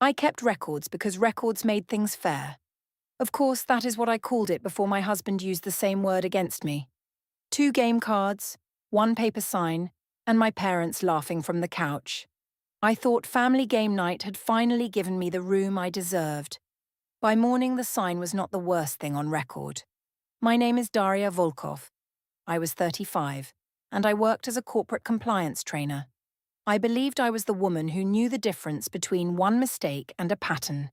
I kept records because records made things fair. Of course, that is what I called it before my husband used the same word against me. 2 game cards, 1 paper sign, and my parents laughing from the couch. I thought family game night had finally given me the room I deserved. By morning, the sign was not the worst thing on record. My name is Daria Volkov. I was 35, and I worked as a corporate compliance trainer. I believed I was the woman who knew the difference between one mistake and a pattern.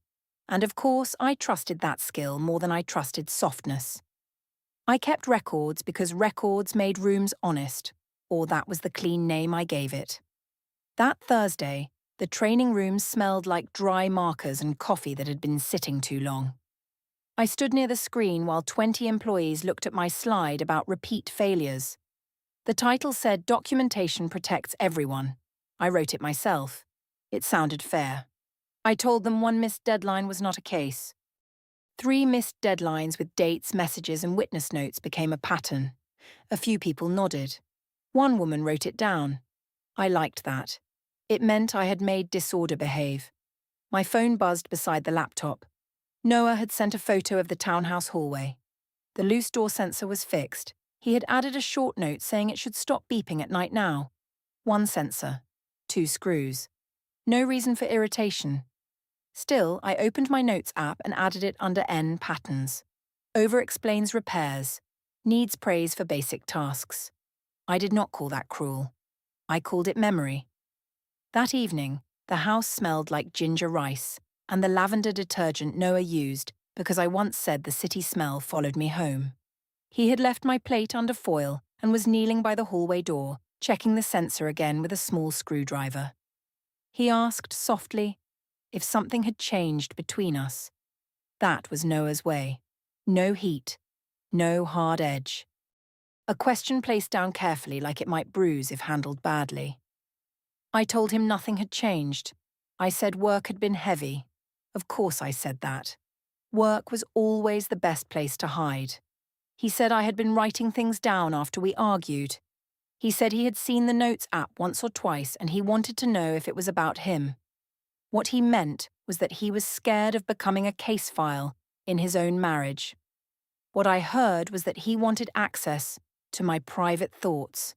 And of course, I trusted that skill more than I trusted softness. I kept records because records made rooms honest, or that was the clean name I gave it. That Thursday, the training room smelled like dry markers and coffee that had been sitting too long. I stood near the screen while 20 employees looked at my slide about repeat failures. The title said Documentation Protects Everyone. I wrote it myself. It sounded fair. I told them 1 missed deadline was not a case. 3 missed deadlines with dates, messages, and witness notes became a pattern. A few people nodded. 1 woman wrote it down. I liked that. It meant I had made disorder behave. My phone buzzed beside the laptop. Noah had sent a photo of the townhouse hallway. The loose door sensor was fixed. He had added a short note saying it should stop beeping at night now. 1 sensor. 2 screws. No reason for irritation. Still, I opened my notes app and added it under N patterns. Over-explains repairs. Needs praise for basic tasks. I did not call that cruel. I called it memory. That evening, the house smelled like ginger rice and the lavender detergent Noah used because I once said the city smell followed me home. He had left my plate under foil and was kneeling by the hallway door, checking the sensor again with a small screwdriver. He asked softly if something had changed between us. That was Noah's way. No heat, no hard edge. A question placed down carefully like it might bruise if handled badly. I told him nothing had changed. I said work had been heavy. Of course I said that. Work was always the best place to hide. He said I had been writing things down after we argued. He said he had seen the notes app once or twice and he wanted to know if it was about him. What he meant was that he was scared of becoming a case file in his own marriage. What I heard was that he wanted access to my private thoughts.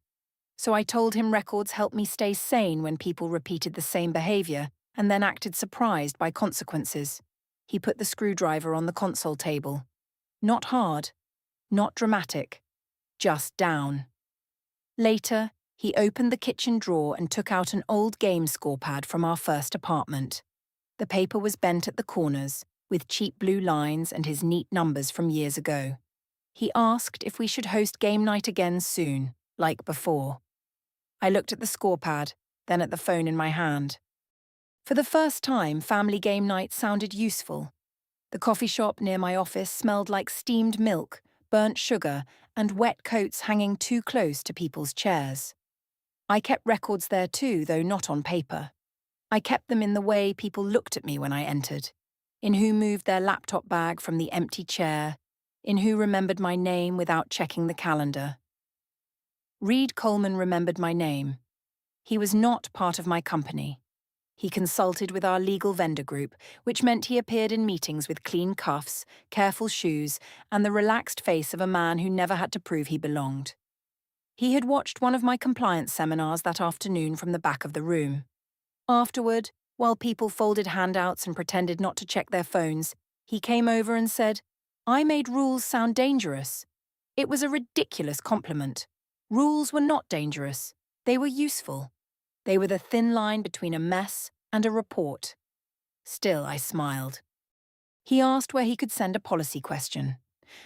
So I told him records helped me stay sane when people repeated the same behavior and then acted surprised by consequences. He put the screwdriver on the console table. Not hard, not dramatic, just down. Later, he opened the kitchen drawer and took out an old game scorepad from our first apartment. The paper was bent at the corners, with cheap blue lines and his neat numbers from years ago. He asked if we should host game night again soon, like before. I looked at the scorepad, then at the phone in my hand. For the first time, family game night sounded useful. The coffee shop near my office smelled like steamed milk, burnt sugar, and wet coats hanging too close to people's chairs. I kept records there too, though not on paper. I kept them in the way people looked at me when I entered, in who moved their laptop bag from the empty chair, in who remembered my name without checking the calendar. Reed Coleman remembered my name. He was not part of my company. He consulted with our legal vendor group, which meant he appeared in meetings with clean cuffs, careful shoes, and the relaxed face of a man who never had to prove he belonged. He had watched one of my compliance seminars that afternoon from the back of the room. Afterward, while people folded handouts and pretended not to check their phones, he came over and said, "I made rules sound dangerous." It was a ridiculous compliment. Rules were not dangerous. They were useful. They were the thin line between a mess and a report. Still, I smiled. He asked where he could send a policy question.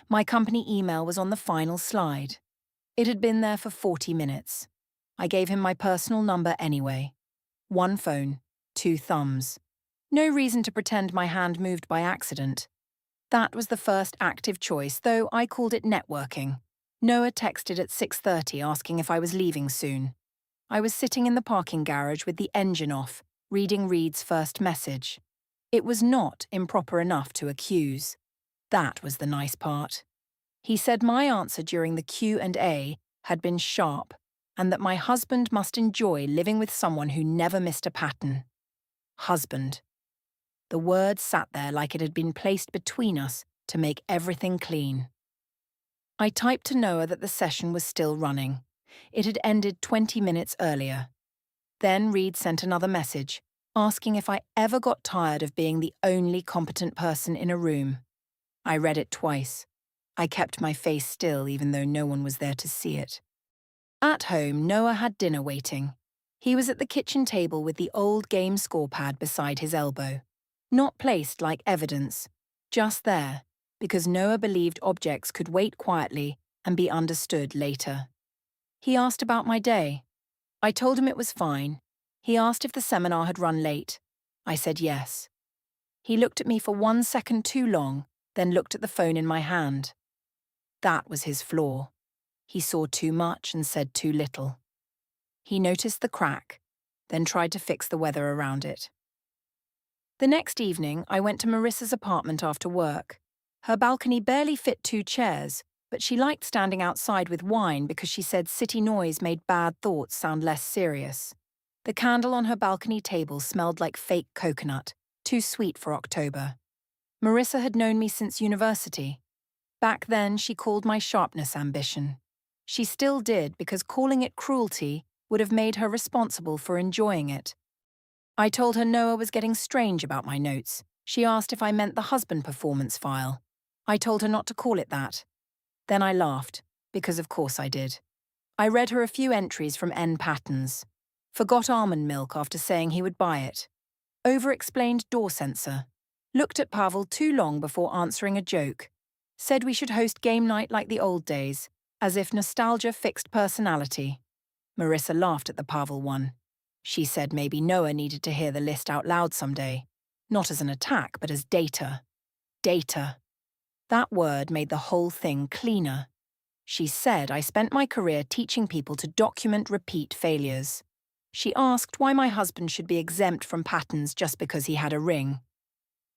My company email was on the final slide. It had been there for 40 minutes. I gave him my personal number anyway. 1 phone, 2 thumbs. No reason to pretend my hand moved by accident. That was the first active choice, though I called it networking. Noah texted at 6:30 asking if I was leaving soon. I was sitting in the parking garage with the engine off, reading Reed's first message. It was not improper enough to accuse. That was the nice part. He said my answer during the Q&A had been sharp, and that my husband must enjoy living with someone who never missed a pattern. Husband. The word sat there like it had been placed between us to make everything clean. I typed to Noah that the session was still running. It had ended 20 minutes earlier. Then Reed sent another message, asking if I ever got tired of being the only competent person in a room. I read it twice. I kept my face still even though no one was there to see it. At home, Noah had dinner waiting. He was at the kitchen table with the old game scorepad beside his elbow. Not placed like evidence, just there, because Noah believed objects could wait quietly and be understood later. He asked about my day. I told him it was fine. He asked if the seminar had run late. I said yes. He looked at me for 1 second too long, then looked at the phone in my hand. That was his flaw. He saw too much and said too little. He noticed the crack, then tried to fix the weather around it. The next evening, I went to Marissa's apartment after work. Her balcony barely fit 2 chairs, but she liked standing outside with wine because she said city noise made bad thoughts sound less serious. The candle on her balcony table smelled like fake coconut, too sweet for October. Marissa had known me since university. Back then, she called my sharpness ambition. She still did because calling it cruelty would have made her responsible for enjoying it. I told her Noah was getting strange about my notes. She asked if I meant the husband performance file. I told her not to call it that. Then I laughed, because of course I did. I read her a few entries from N Patterns. Forgot almond milk after saying he would buy it. Over-explained door sensor. Looked at Pavel too long before answering a joke. Said we should host game night like the old days, as if nostalgia fixed personality. Marissa laughed at the Pavel one. She said maybe Noah needed to hear the list out loud someday. Not as an attack, but as data. Data. That word made the whole thing cleaner. She said I spent my career teaching people to document repeat failures. She asked why my husband should be exempt from patterns just because he had a ring.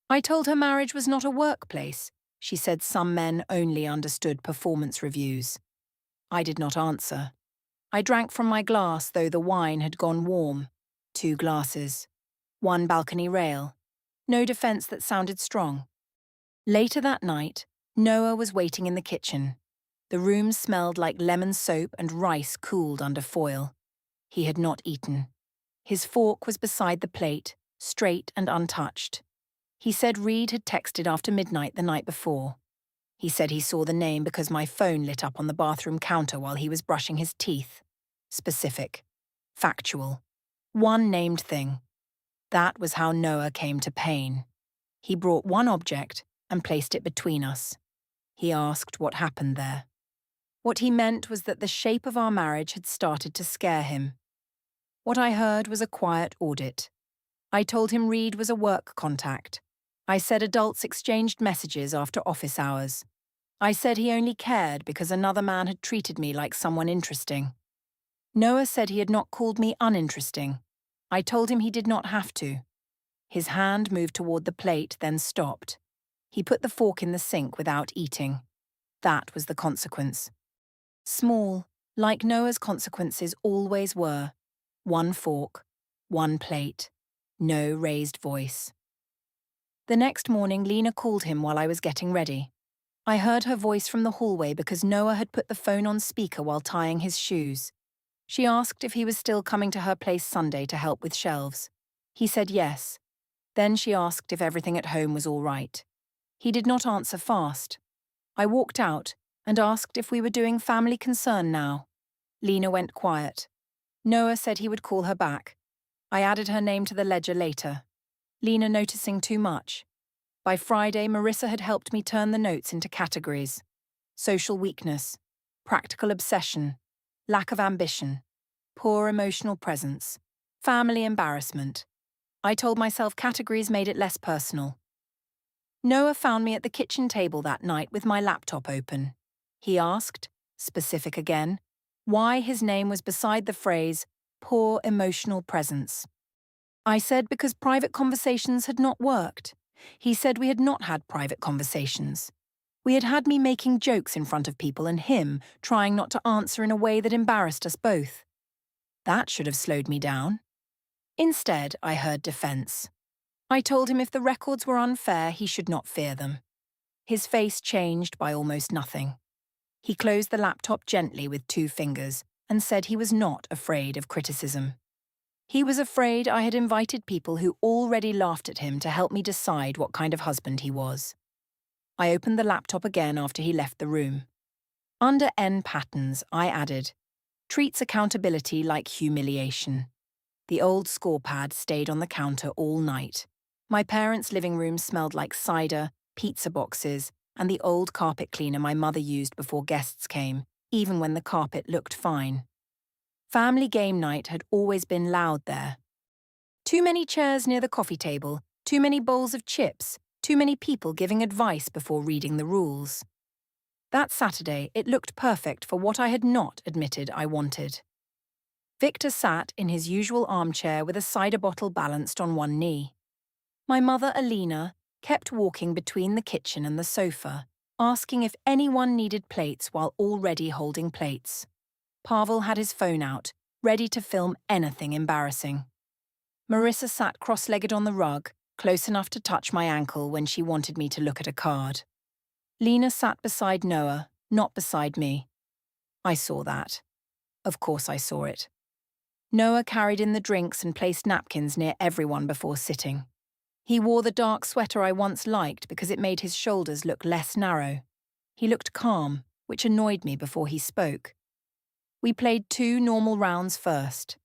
I told her marriage was not a workplace. She said some men only understood performance reviews. I did not answer. I drank from my glass, though the wine had gone warm. 2 glasses. 1 balcony rail. No defense that sounded strong. Later that night, Noah was waiting in the kitchen. The room smelled like lemon soap and rice cooled under foil. He had not eaten. His fork was beside the plate, straight and untouched. He said Reed had texted after midnight the night before. He said he saw the name because my phone lit up on the bathroom counter while he was brushing his teeth. Specific. Factual. One named thing. That was how Noah came to pain. He brought one object and placed it between us. He asked what happened there. What he meant was that the shape of our marriage had started to scare him. What I heard was a quiet audit. I told him Reed was a work contact. I said adults exchanged messages after office hours. I said he only cared because another man had treated me like someone interesting. Noah said he had not called me uninteresting. I told him he did not have to. His hand moved toward the plate, then stopped. He put the fork in the sink without eating. That was the consequence. Small, like Noah's consequences always were. 1 fork, 1 plate, no raised voice. The next morning, Lena called him while I was getting ready. I heard her voice from the hallway because Noah had put the phone on speaker while tying his shoes. She asked if he was still coming to her place Sunday to help with shelves. He said yes. Then she asked if everything at home was all right. He did not answer fast. I walked out and asked if we were doing family concern now. Lena went quiet. Noah said he would call her back. I added her name to the ledger later. Lena noticing too much. By Friday, Marissa had helped me turn the notes into categories. Social weakness, practical obsession, lack of ambition, poor emotional presence, family embarrassment. I told myself categories made it less personal. Noah found me at the kitchen table that night with my laptop open. He asked, specific again, why his name was beside the phrase, poor emotional presence. I said because private conversations had not worked. He said we had not had private conversations. We had had me making jokes in front of people and him trying not to answer in a way that embarrassed us both. That should have slowed me down. Instead, I heard defense. I told him if the records were unfair, he should not fear them. His face changed by almost nothing. He closed the laptop gently with 2 fingers and said he was not afraid of criticism. He was afraid I had invited people who already laughed at him to help me decide what kind of husband he was. I opened the laptop again after he left the room. Under N patterns, I added, treats accountability like humiliation. The old scorepad stayed on the counter all night. My parents' living room smelled like cider, pizza boxes, and the old carpet cleaner my mother used before guests came, even when the carpet looked fine. Family game night had always been loud there. Too many chairs near the coffee table, too many bowls of chips, too many people giving advice before reading the rules. That Saturday, it looked perfect for what I had not admitted I wanted. Victor sat in his usual armchair with a cider bottle balanced on one knee. My mother, Alina, kept walking between the kitchen and the sofa, asking if anyone needed plates while already holding plates. Pavel had his phone out, ready to film anything embarrassing. Marissa sat cross-legged on the rug, close enough to touch my ankle when she wanted me to look at a card. Lena sat beside Noah, not beside me. I saw that. Of course I saw it. Noah carried in the drinks and placed napkins near everyone before sitting. He wore the dark sweater I once liked because it made his shoulders look less narrow. He looked calm, which annoyed me before he spoke. We played 2 normal rounds first.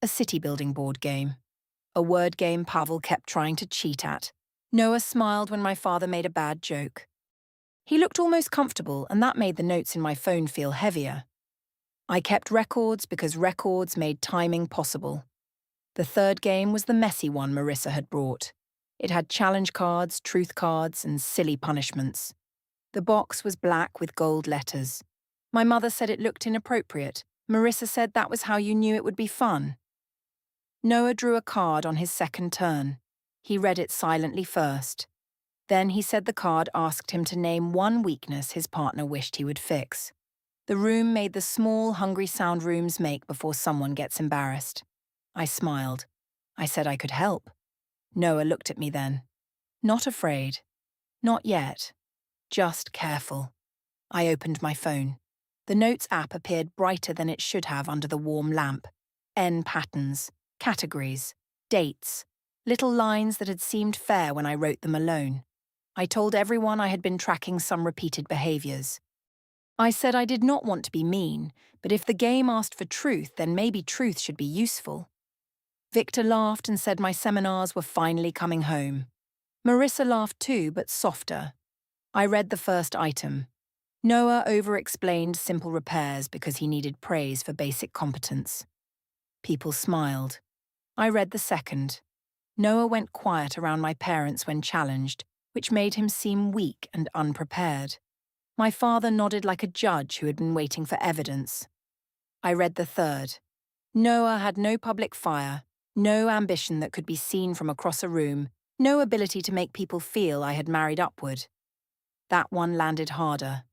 A city-building board game. A word game Pavel kept trying to cheat at. Noah smiled when my father made a bad joke. He looked almost comfortable, and that made the notes in my phone feel heavier. I kept records because records made timing possible. The third game was the messy one Marissa had brought. It had challenge cards, truth cards, and silly punishments. The box was black with gold letters. My mother said it looked inappropriate. Marissa said that was how you knew it would be fun. Noah drew a card on his second turn. He read it silently first. Then he said the card asked him to name one weakness his partner wished he would fix. The room made the small, hungry sound rooms make before someone gets embarrassed. I smiled. I said I could help. Noah looked at me then. Not afraid. Not yet. Just careful. I opened my phone. The Notes app appeared brighter than it should have under the warm lamp. N patterns, categories, dates, little lines that had seemed fair when I wrote them alone. I told everyone I had been tracking some repeated behaviors. I said I did not want to be mean, but if the game asked for truth, then maybe truth should be useful. Victor laughed and said my seminars were finally coming home. Marissa laughed too, but softer. I read the first item. Noah over-explained simple repairs because he needed praise for basic competence. People smiled. I read the second. Noah went quiet around my parents when challenged, which made him seem weak and unprepared. My father nodded like a judge who had been waiting for evidence. I read the third. Noah had no public fire, no ambition that could be seen from across a room, no ability to make people feel I had married upward. That one landed harder.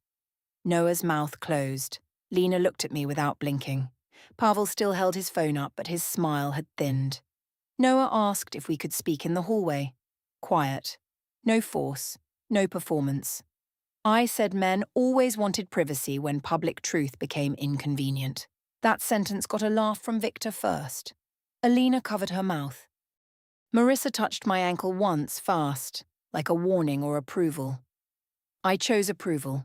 Noah's mouth closed. Lena looked at me without blinking. Pavel still held his phone up, but his smile had thinned. Noah asked if we could speak in the hallway. Quiet. No force. No performance. I said men always wanted privacy when public truth became inconvenient. That sentence got a laugh from Victor first. Alina covered her mouth. Marissa touched my ankle once fast, like a warning or approval. I chose approval.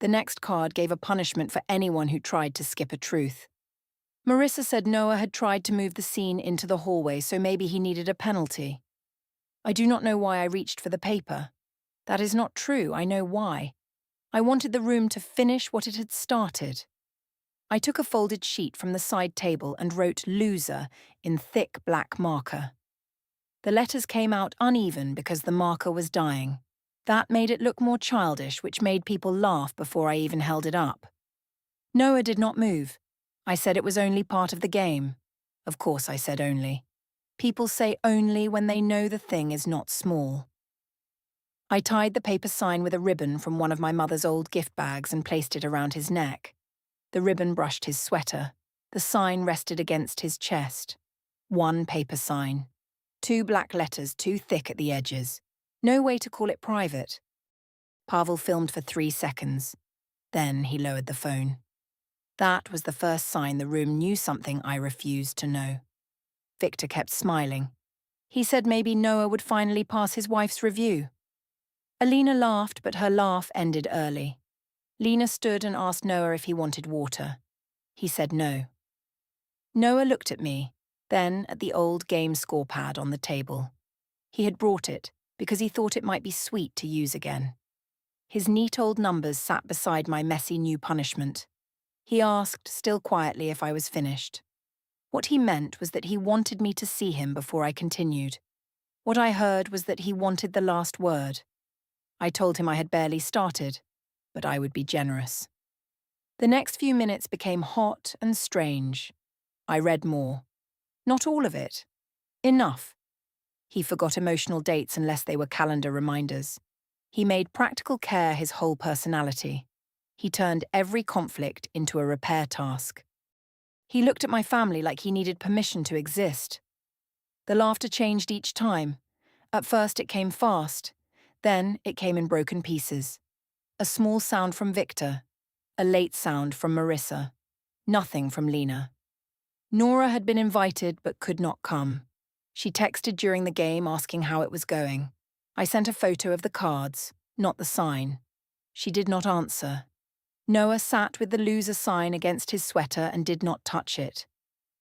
The next card gave a punishment for anyone who tried to skip a truth. Marissa said Noah had tried to move the scene into the hallway, so maybe he needed a penalty. I do not know why I reached for the paper. That is not true, I know why. I wanted the room to finish what it had started. I took a folded sheet from the side table and wrote loser in thick black marker. The letters came out uneven because the marker was dying. That made it look more childish, which made people laugh before I even held it up. Noah did not move. I said it was only part of the game. Of course I said only. People say only when they know the thing is not small. I tied the paper sign with a ribbon from one of my mother's old gift bags and placed it around his neck. The ribbon brushed his sweater. The sign rested against his chest. One paper sign. 2 black letters too thick at the edges. No way to call it private. Pavel filmed for 3 seconds. Then he lowered the phone. That was the first sign the room knew something I refused to know. Victor kept smiling. He said maybe Noah would finally pass his wife's review. Alina laughed, but her laugh ended early. Lena stood and asked Noah if he wanted water. He said no. Noah looked at me, then at the old game scorepad on the table. He had brought it because he thought it might be sweet to use again. His neat old numbers sat beside my messy new punishment. He asked, still quietly, if I was finished. What he meant was that he wanted me to see him before I continued. What I heard was that he wanted the last word. I told him I had barely started, but I would be generous. The next few minutes became hot and strange. I read more. Not all of it. Enough. He forgot emotional dates unless they were calendar reminders. He made practical care his whole personality. He turned every conflict into a repair task. He looked at my family like he needed permission to exist. The laughter changed each time. At first it came fast. Then it came in broken pieces. A small sound from Victor. A late sound from Marissa. Nothing from Lena. Nora had been invited but could not come. She texted during the game asking how it was going. I sent a photo of the cards, not the sign. She did not answer. Noah sat with the loser sign against his sweater and did not touch it.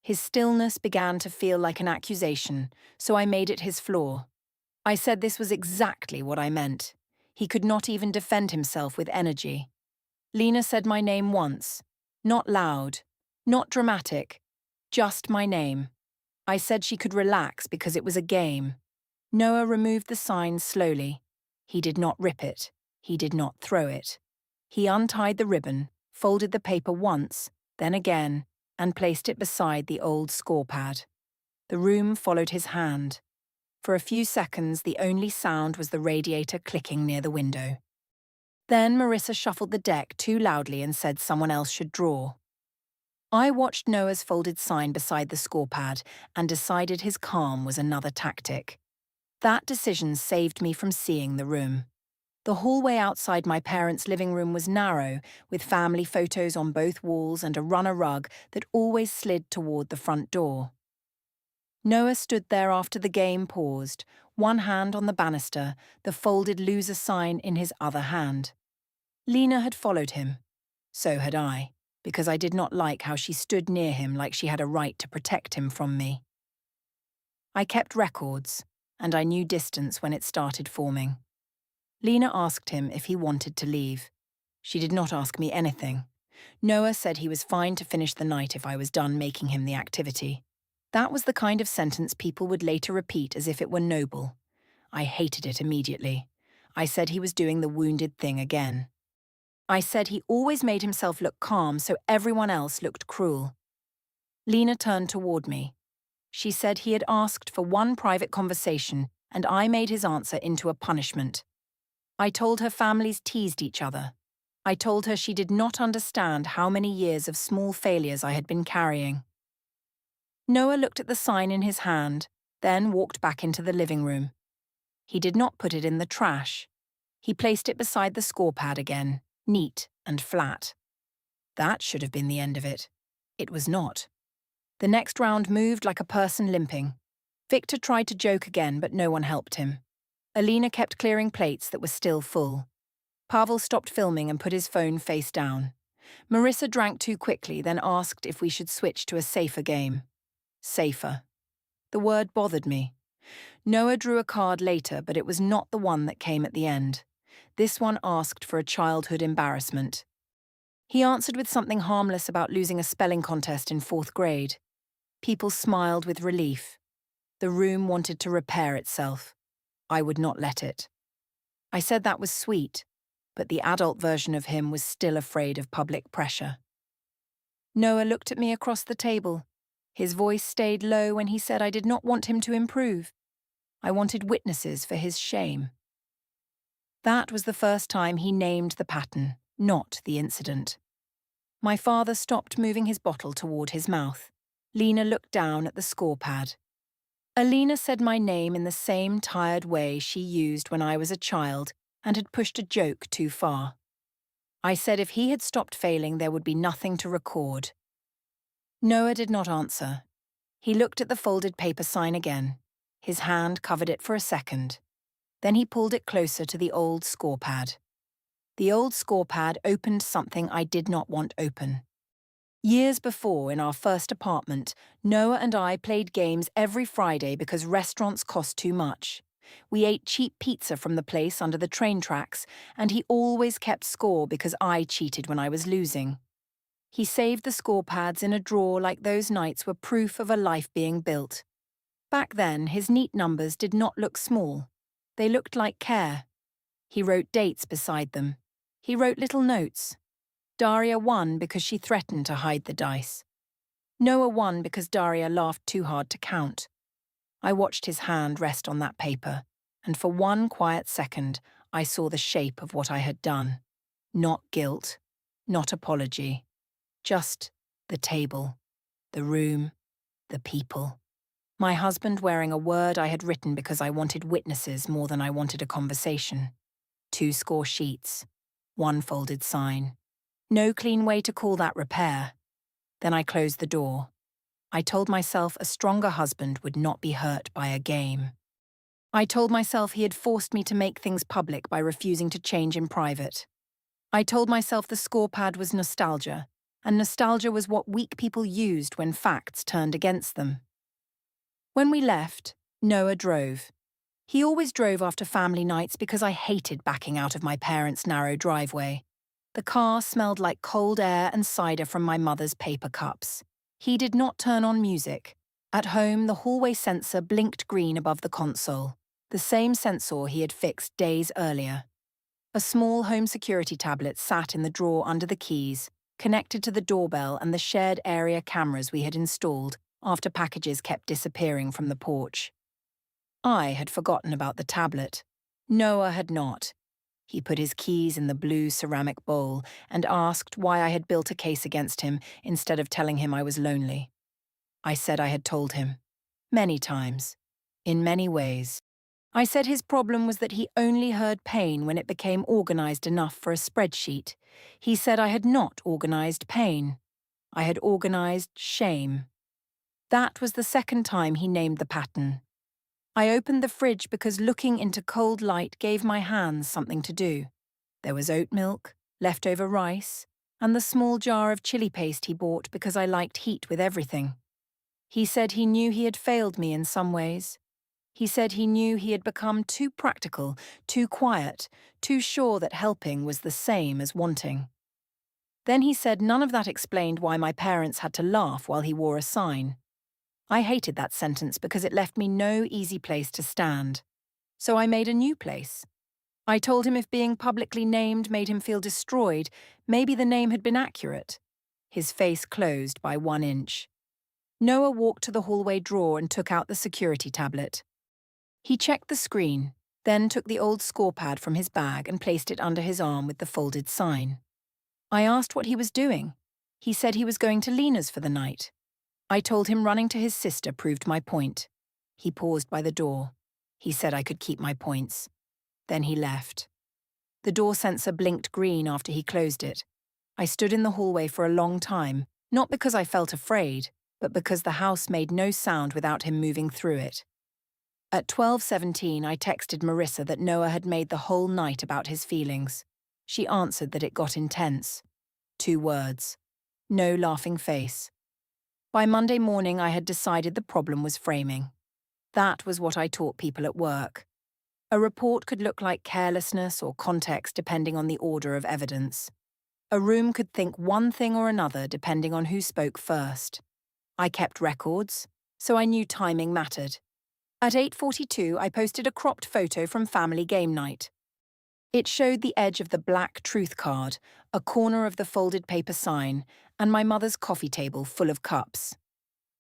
His stillness began to feel like an accusation, so I made it his flaw. I said this was exactly what I meant. He could not even defend himself with energy. Lena said my name once. Not loud, not dramatic, just my name. I said she could relax because it was a game. Noah removed the sign slowly. He did not rip it. He did not throw it. He untied the ribbon, folded the paper once, then again, and placed it beside the old scorepad. The room followed his hand. For a few seconds, the only sound was the radiator clicking near the window. Then Marissa shuffled the deck too loudly and said someone else should draw. I watched Noah's folded sign beside the scorepad and decided his calm was another tactic. That decision saved me from seeing the room. The hallway outside my parents' living room was narrow, with family photos on both walls and a runner rug that always slid toward the front door. Noah stood there after the game paused, one hand on the banister, the folded loser sign in his other hand. Lena had followed him. So had I, because I did not like how she stood near him like she had a right to protect him from me. I kept records, and I knew distance when it started forming. Lena asked him if he wanted to leave. She did not ask me anything. Noah said he was fine to finish the night if I was done making him the activity. That was the kind of sentence people would later repeat as if it were noble. I hated it immediately. I said he was doing the wounded thing again. I said he always made himself look calm so everyone else looked cruel. Lena turned toward me. She said he had asked for one private conversation and I made his answer into a punishment. I told her families teased each other. I told her she did not understand how many years of small failures I had been carrying. Noah looked at the sign in his hand, then walked back into the living room. He did not put it in the trash. He placed it beside the scorepad again, neat and flat. That should have been the end of it. It was not. The next round moved like a person limping. Victor tried to joke again, but no one helped him. Alina kept clearing plates that were still full. Pavel stopped filming and put his phone face down. Marissa drank too quickly, then asked if we should switch to a safer game. Safer. The word bothered me. Noah drew a card later, but it was not the one that came at the end. This one asked for a childhood embarrassment. He answered with something harmless about losing a spelling contest in 4th grade. People smiled with relief. The room wanted to repair itself. I would not let it. I said that was sweet, but the adult version of him was still afraid of public pressure. Noah looked at me across the table. His voice stayed low when he said I did not want him to improve. I wanted witnesses for his shame. That was the first time he named the pattern, not the incident. My father stopped moving his bottle toward his mouth. Lena looked down at the scorepad. Alina said my name in the same tired way she used when I was a child and had pushed a joke too far. I said if he had stopped failing, there would be nothing to record. Noah did not answer. He looked at the folded paper sign again. His hand covered it for a second. Then he pulled it closer to the old score pad. The old score pad opened something I did not want open. Years before, in our first apartment, Noah and I played games every Friday because restaurants cost too much. We ate cheap pizza from the place under the train tracks, and he always kept score because I cheated when I was losing. He saved the score pads in a drawer like those nights were proof of a life being built. Back then, his neat numbers did not look small. They looked like care. He wrote dates beside them. He wrote little notes. Daria won because she threatened to hide the dice. Noah won because Daria laughed too hard to count. I watched his hand rest on that paper, and for one quiet second, I saw the shape of what I had done. Not guilt, not apology, just the table, the room, the people. My husband wearing a word I had written because I wanted witnesses more than I wanted a conversation. 2 score sheets, 1 folded sign. No clean way to call that repair. Then I closed the door. I told myself a stronger husband would not be hurt by a game. I told myself he had forced me to make things public by refusing to change in private. I told myself the score pad was nostalgia, and nostalgia was what weak people used when facts turned against them. When we left, Noah drove. He always drove after family nights because I hated backing out of my parents' narrow driveway. The car smelled like cold air and cider from my mother's paper cups. He did not turn on music. At home, the hallway sensor blinked green above the console, the same sensor he had fixed days earlier. A small home security tablet sat in the drawer under the keys, connected to the doorbell and the shared area cameras we had installed after packages kept disappearing from the porch. I had forgotten about the tablet. Noah had not. He put his keys in the blue ceramic bowl and asked why I had built a case against him instead of telling him I was lonely. I said I had told him. Many times. In many ways. I said his problem was that he only heard pain when it became organized enough for a spreadsheet. He said I had not organized pain. I had organized shame. That was the second time he named the pattern. I opened the fridge because looking into cold light gave my hands something to do. There was oat milk, leftover rice, and the small jar of chili paste he bought because I liked heat with everything. He said he knew he had failed me in some ways. He said he knew he had become too practical, too quiet, too sure that helping was the same as wanting. Then he said none of that explained why my parents had to laugh while he wore a sign. I hated that sentence because it left me no easy place to stand. So I made a new place. I told him if being publicly named made him feel destroyed, maybe the name had been accurate. His face closed by 1 inch. Noah walked to the hallway drawer and took out the security tablet. He checked the screen, then took the old score pad from his bag and placed it under his arm with the folded sign. I asked what he was doing. He said he was going to Lena's for the night. I told him running to his sister proved my point. He paused by the door. He said I could keep my points. Then he left. The door sensor blinked green after he closed it. I stood in the hallway for a long time, not because I felt afraid, but because the house made no sound without him moving through it. At 12:17, I texted Marissa that Noah had made the whole night about his feelings. She answered that it got intense. 2 words. No laughing face. By Monday morning, I had decided the problem was framing. That was what I taught people at work. A report could look like carelessness or context depending on the order of evidence. A room could think one thing or another depending on who spoke first. I kept records, so I knew timing mattered. At 8:42, I posted a cropped photo from family game night. It showed the edge of the black truth card, a corner of the folded paper sign, and my mother's coffee table full of cups.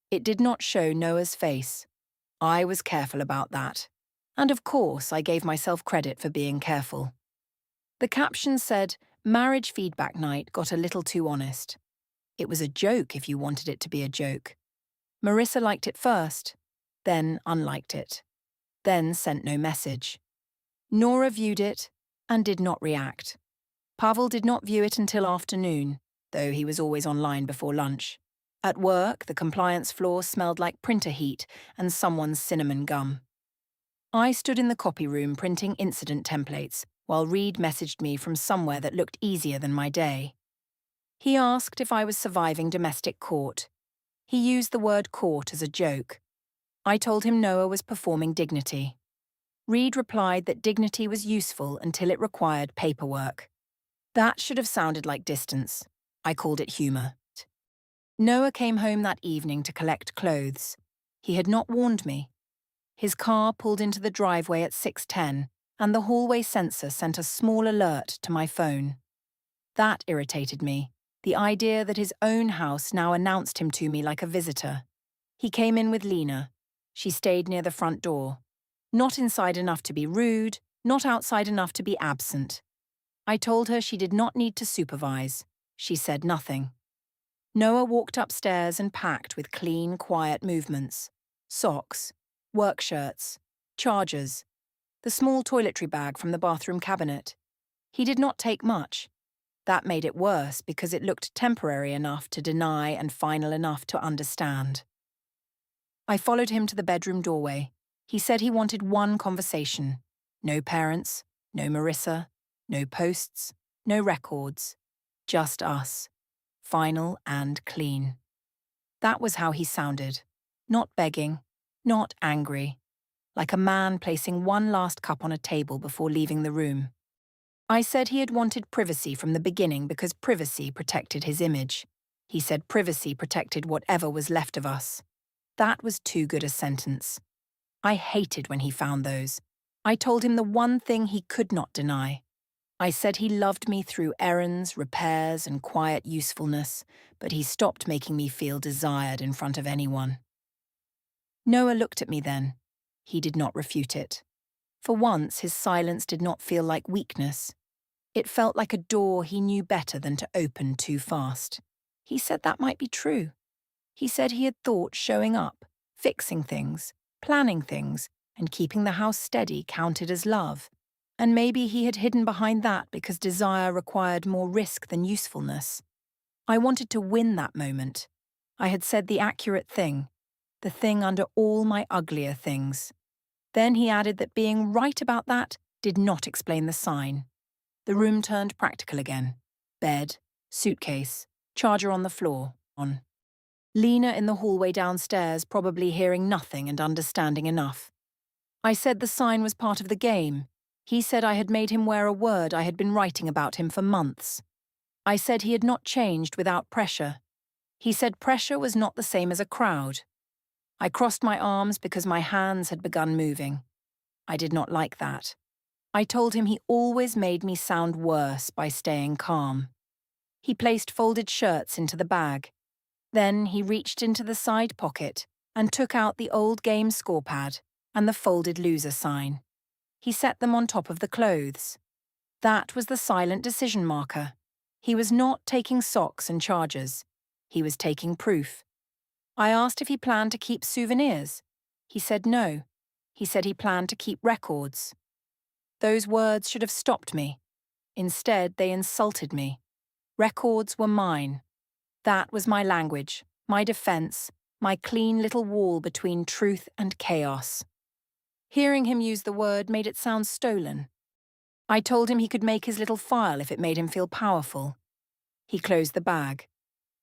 It did not show Noah's face. I was careful about that. And of course, I gave myself credit for being careful. The caption said, "Marriage feedback night got a little too honest." It was a joke if you wanted it to be a joke. Marissa liked it first. then unliked it, then sent no message. Nora viewed it and did not react. Pavel did not view it until afternoon, though he was always online before lunch. At work, the compliance floor smelled like printer heat and someone's cinnamon gum. I stood in the copy room printing incident templates, while Reed messaged me from somewhere that looked easier than my day. He asked if I was surviving domestic court. He used the word court as a joke. I told him Noah was performing dignity. Reed replied that dignity was useful until it required paperwork. That should have sounded like distance. I called it humour. Noah came home that evening to collect clothes. He had not warned me. His car pulled into the driveway at 6:10, and the hallway sensor sent a small alert to my phone. That irritated me, the idea that his own house now announced him to me like a visitor. He came in with Lena. She stayed near the front door. Not inside enough to be rude, not outside enough to be absent. I told her she did not need to supervise. She said nothing. Noah walked upstairs and packed with clean, quiet movements. Socks, work shirts, chargers, the small toiletry bag from the bathroom cabinet. He did not take much. That made it worse because it looked temporary enough to deny and final enough to understand. I followed him to the bedroom doorway. He said he wanted one conversation. No parents, no Marissa, no posts, no records. Just us. Final and clean. That was how he sounded. Not begging, not angry. Like a man placing one last cup on a table before leaving the room. I said he had wanted privacy from the beginning because privacy protected his image. He said privacy protected whatever was left of us. That was too good a sentence. I hated when he found those. I told him the one thing he could not deny. I said he loved me through errands, repairs, and quiet usefulness, but he stopped making me feel desired in front of anyone. Noah looked at me then. He did not refute it. For once, his silence did not feel like weakness. It felt like a door he knew better than to open too fast. He said that might be true. He said he had thought showing up, fixing things, planning things, and keeping the house steady counted as love. And maybe he had hidden behind that because desire required more risk than usefulness. I wanted to win that moment. I had said the accurate thing, the thing under all my uglier things. Then he added that being right about that did not explain the sign. The room turned practical again. Bed, suitcase, charger on the floor, on. Lena in the hallway downstairs, probably hearing nothing and understanding enough. I said the sign was part of the game. He said I had made him wear a word I had been writing about him for months. I said he had not changed without pressure. He said pressure was not the same as a crowd. I crossed my arms because my hands had begun moving. I did not like that. I told him he always made me sound worse by staying calm. He placed folded shirts into the bag. Then he reached into the side pocket and took out the old game scorepad and the folded loser sign. He set them on top of the clothes. That was the silent decision marker. He was not taking socks and chargers. He was taking proof. I asked if he planned to keep souvenirs. He said no. He said he planned to keep records. Those words should have stopped me. Instead, they insulted me. Records were mine. That was my language, my defense, my clean little wall between truth and chaos. Hearing him use the word made it sound stolen. I told him he could make his little file if it made him feel powerful. He closed the bag.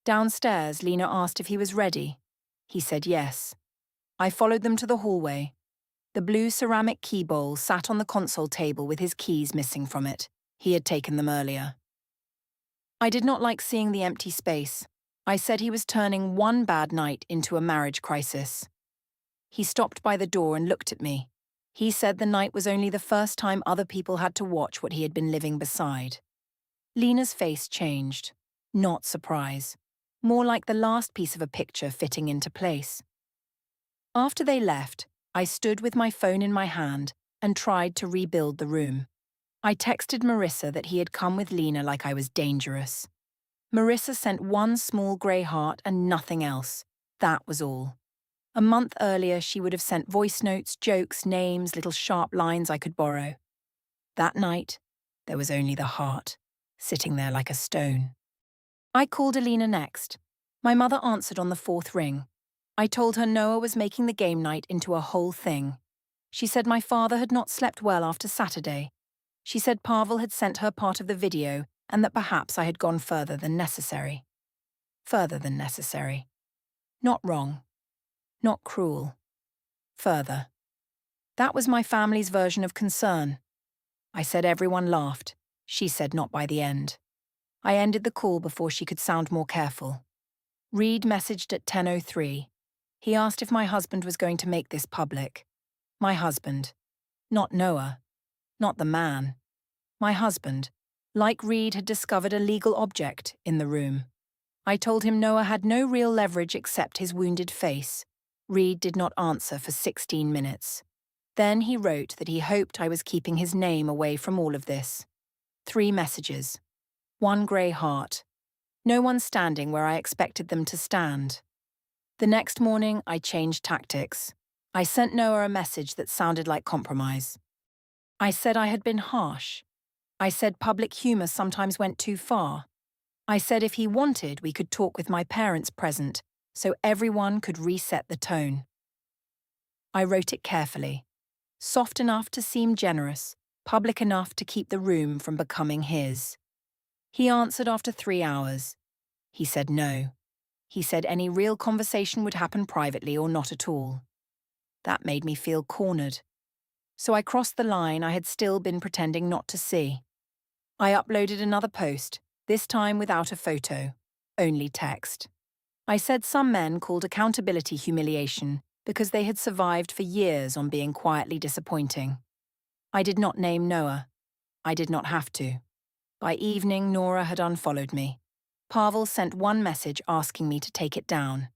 Downstairs, Lena asked if he was ready. He said yes. I followed them to the hallway. The blue ceramic key bowl sat on the console table with his keys missing from it. He had taken them earlier. I did not like seeing the empty space. I said he was turning one bad night into a marriage crisis. He stopped by the door and looked at me. He said the night was only the first time other people had to watch what he had been living beside. Lena's face changed. Not surprise. More like the last piece of a picture fitting into place. After they left, I stood with my phone in my hand and tried to rebuild the room. I texted Marissa that he had come with Lena like I was dangerous. Marissa sent one small grey heart and nothing else. That was all. A month earlier, she would have sent voice notes, jokes, names, little sharp lines I could borrow. That night, there was only the heart, sitting there like a stone. I called Alina next. My mother answered on the fourth ring. I told her Noah was making the game night into a whole thing. She said my father had not slept well after Saturday. She said Pavel had sent her part of the video and that perhaps I had gone further than necessary. Further than necessary. Not wrong. Not cruel. Further. That was my family's version of concern. I said everyone laughed. She said not by the end. I ended the call before she could sound more careful. Reed messaged at 10:03. He asked if my husband was going to make this public. My husband. Not Noah. Not the man. My husband. Like Reed had discovered a legal object in the room. I told him Noah had no real leverage except his wounded face. Reed did not answer for 16 minutes. Then he wrote that he hoped I was keeping his name away from all of this. 3 messages. 1 grey heart. No one standing where I expected them to stand. The next morning, I changed tactics. I sent Noah a message that sounded like compromise. I said I had been harsh. I said public humour sometimes went too far. I said if he wanted, we could talk with my parents present, so everyone could reset the tone. I wrote it carefully. Soft enough to seem generous, public enough to keep the room from becoming his. He answered after 3 hours. He said no. He said any real conversation would happen privately or not at all. That made me feel cornered. So I crossed the line I had still been pretending not to see. I uploaded another post, this time without a photo, only text. I said some men called accountability humiliation because they had survived for years on being quietly disappointing. I did not name Noah. I did not have to. By evening, Nora had unfollowed me. Pavel sent one message asking me to take it down.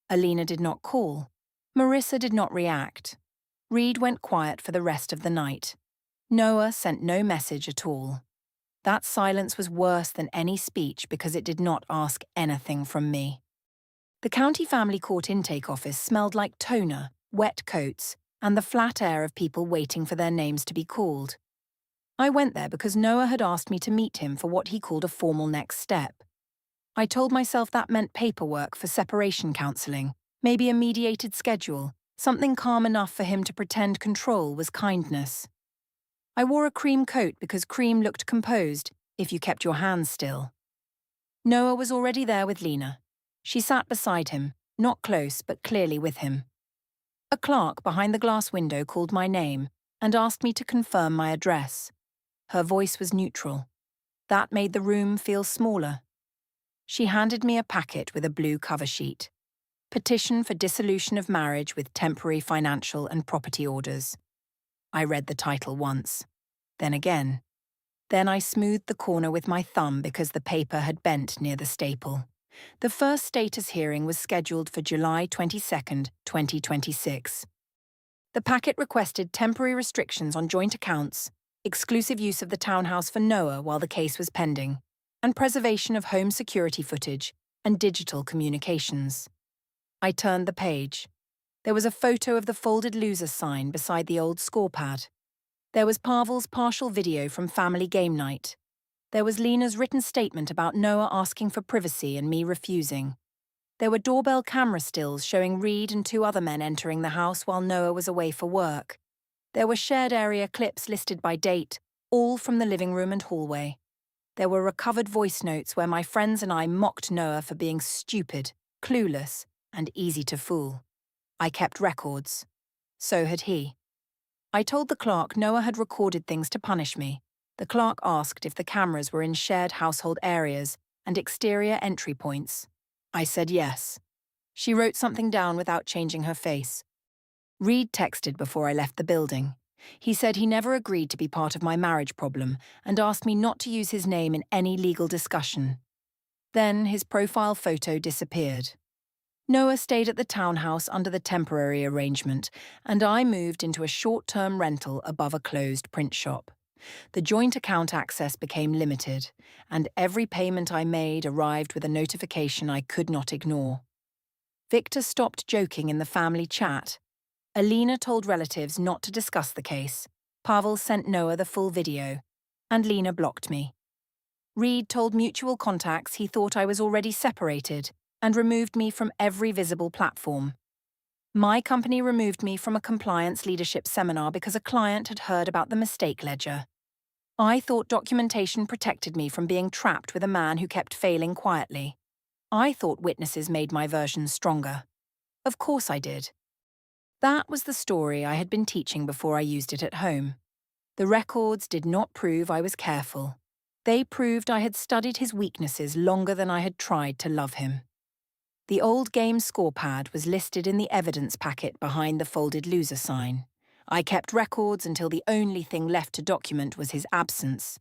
Alina did not call. Marissa did not react. Reed went quiet for the rest of the night. Noah sent no message at all. That silence was worse than any speech because it did not ask anything from me. The county family court intake office smelled like toner, wet coats, and the flat air of people waiting for their names to be called. I went there because Noah had asked me to meet him for what he called a formal next step. I told myself that meant paperwork for separation counselling, maybe a mediated schedule, something calm enough for him to pretend control was kindness. I wore a cream coat because cream looked composed if you kept your hands still. Noah was already there with Lena. She sat beside him, not close but clearly with him. A clerk behind the glass window called my name and asked me to confirm my address. Her voice was neutral. That made the room feel smaller. She handed me a packet with a blue cover sheet. Petition for dissolution of marriage with temporary financial and property orders. I read the title once, then again. Then I smoothed the corner with my thumb because the paper had bent near the staple. The first status hearing was scheduled for July 22nd, 2026. The packet requested temporary restrictions on joint accounts, exclusive use of the townhouse for Noah while the case was pending, and preservation of home security footage and digital communications. I turned the page. There was a photo of the folded loser sign beside the old scorepad. There was Pavel's partial video from family game night. There was Lena's written statement about Noah asking for privacy and me refusing. There were doorbell camera stills showing Reed and 2 other men entering the house while Noah was away for work. There were shared area clips listed by date, all from the living room and hallway. There were recovered voice notes where my friends and I mocked Noah for being stupid, clueless, and easy to fool. I kept records. So had he. I told the clerk Noah had recorded things to punish me. The clerk asked if the cameras were in shared household areas and exterior entry points. I said yes. She wrote something down without changing her face. Reed texted before I left the building. He said he never agreed to be part of my marriage problem and asked me not to use his name in any legal discussion. Then his profile photo disappeared. Noah stayed at the townhouse under the temporary arrangement, and I moved into a short-term rental above a closed print shop. The joint account access became limited, and every payment I made arrived with a notification I could not ignore. Victor stopped joking in the family chat. Alina told relatives not to discuss the case. Pavel sent Noah the full video. And Lena blocked me. Reed told mutual contacts he thought I was already separated and removed me from every visible platform. My company removed me from a compliance leadership seminar because a client had heard about the mistake ledger. I thought documentation protected me from being trapped with a man who kept failing quietly. I thought witnesses made my version stronger. Of course I did. That was the story I had been teaching before I used it at home. The records did not prove I was careful. They proved I had studied his weaknesses longer than I had tried to love him. The old game scorepad was listed in the evidence packet behind the folded loser sign. I kept records until the only thing left to document was his absence.